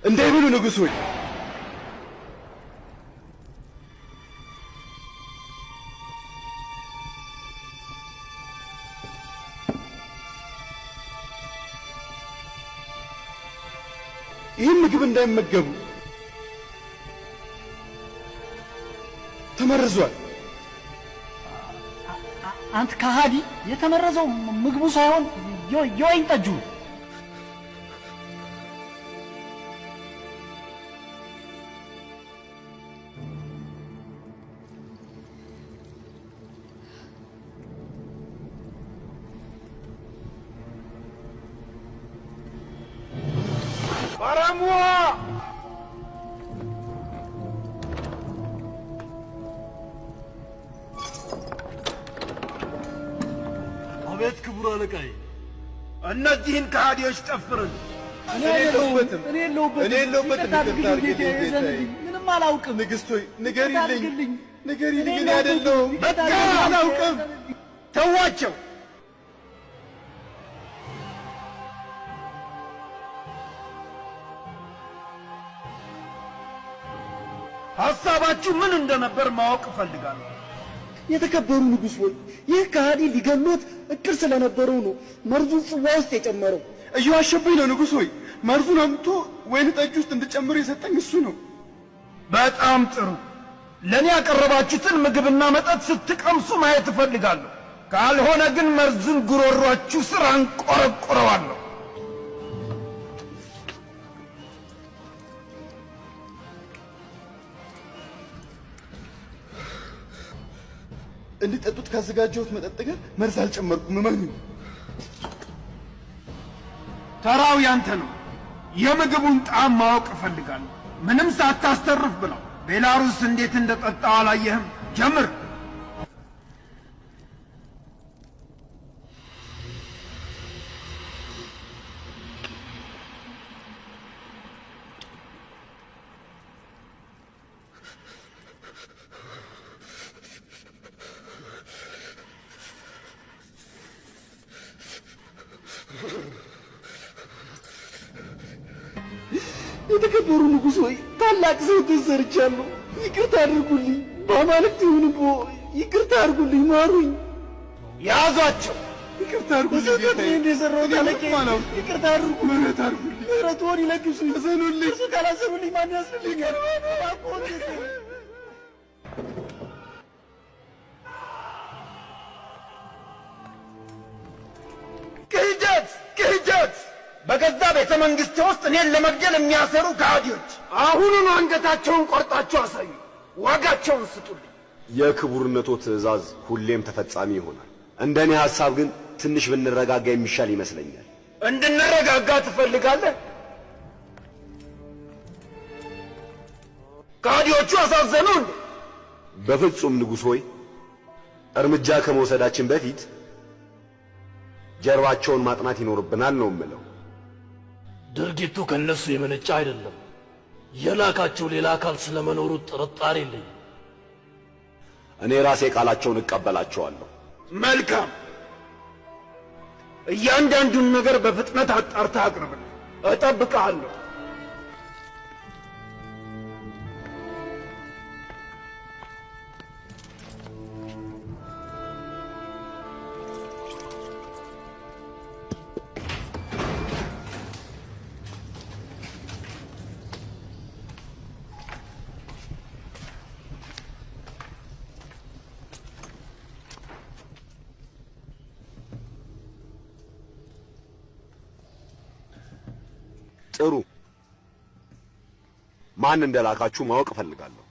እንዳይበሉ ንጉሥ ሆይ። ይህን ምግብ እንዳይመገቡ ተመርዟል። አንተ ከሃዲ! የተመረዘው ምግቡ ሳይሆን የወይን ጠጁ። ባራሙዋ አቤት ክቡር አለቃዬ፣ እነዚህን ከሃዲዎች ጠፍርን። እኔ የለሁበትም። ምንም አላውቅም። ንግሥት ሆይ ንገሪልኝ፣ እኔ አይደለሁም። አላውቅም። ተዋቸው። ሐሳባችሁ ምን እንደነበር ማወቅ እፈልጋለሁ። የተከበሩ ንጉሥ ሆይ፣ ይህ ከሃዲ ሊገሎት እቅድ ስለነበረው ነው መርዙን ጽዋ ውስጥ የጨመረው። እየዋሸብኝ ነው ንጉሥ ሆይ። መርዙን አምጥቶ ወይን ጠጅ ውስጥ እንድጨምር የሰጠኝ እሱ ነው። በጣም ጥሩ። ለእኔ ያቀረባችሁትን ምግብና መጠጥ ስትቀምሱ ማየት እፈልጋለሁ። ካልሆነ ግን መርዙን ጉሮሯችሁ ስር አንቆረቆረዋለሁ። እንዲጠጡት ካዘጋጀሁት መጠጥ ጋር መርዝ አልጨመርኩም። እመኑ። ተራው ያንተ ነው። የምግቡን ጣዕም ማወቅ እፈልጋለሁ። ምንም ሳታስተርፍ ብለው። ቤላሩስ እንዴት እንደጠጣው አላየህም? ጀምር። የተከበሩ ንጉሥ ሆይ፣ ታላቅ ስህተት ሰርቻለሁ። ይቅርታ አድርጉልኝ። በአማልክት ይሁንቦ ይቅርታ አድርጉልኝ፣ ማሩኝ። ያዟቸው። ይቅርታ አድርጉልኝ። ስህተት እንደሰራሁት አለቄ። ይቅርታ አድርጉ። ምህረት አድርጉልኝ። ምህረትዎን ይለግሱኝ። እዘኑልኝ። እሱ ካላዘኑልኝ ማን ያዝንልኛል? ክህደት! በገዛ ቤተ መንግሥቴ ውስጥ እኔን ለመግደል የሚያሰሩ ከሃዲዎች! አሁኑኑ አንገታቸውን ቆርጣችሁ አሳዩ። ዋጋቸውን ስጡልኝ። የክቡርነቶ ትእዛዝ ሁሌም ተፈጻሚ ይሆናል። እንደኔ ሐሳብ ግን ትንሽ ብንረጋጋ የሚሻል ይመስለኛል። እንድንረጋጋ ትፈልጋለህ? ከሃዲዎቹ አሳዘኑ እንዴ? በፍጹም ንጉሥ ሆይ፣ እርምጃ ከመውሰዳችን በፊት ጀርባቸውን ማጥናት ይኖርብናል ነው የምለው። ድርጊቱ ከነሱ የመነጨ አይደለም። የላካቸው ሌላ አካል ስለመኖሩ ጥርጣሬ የለኝም። እኔ ራሴ ቃላቸውን እቀበላቸዋለሁ። መልካም። እያንዳንዱን ነገር በፍጥነት አጣርተህ አቅርብልኝ። እጠብቅሃለሁ። ጥሩ። ማን እንደላካችሁ ማወቅ እፈልጋለሁ።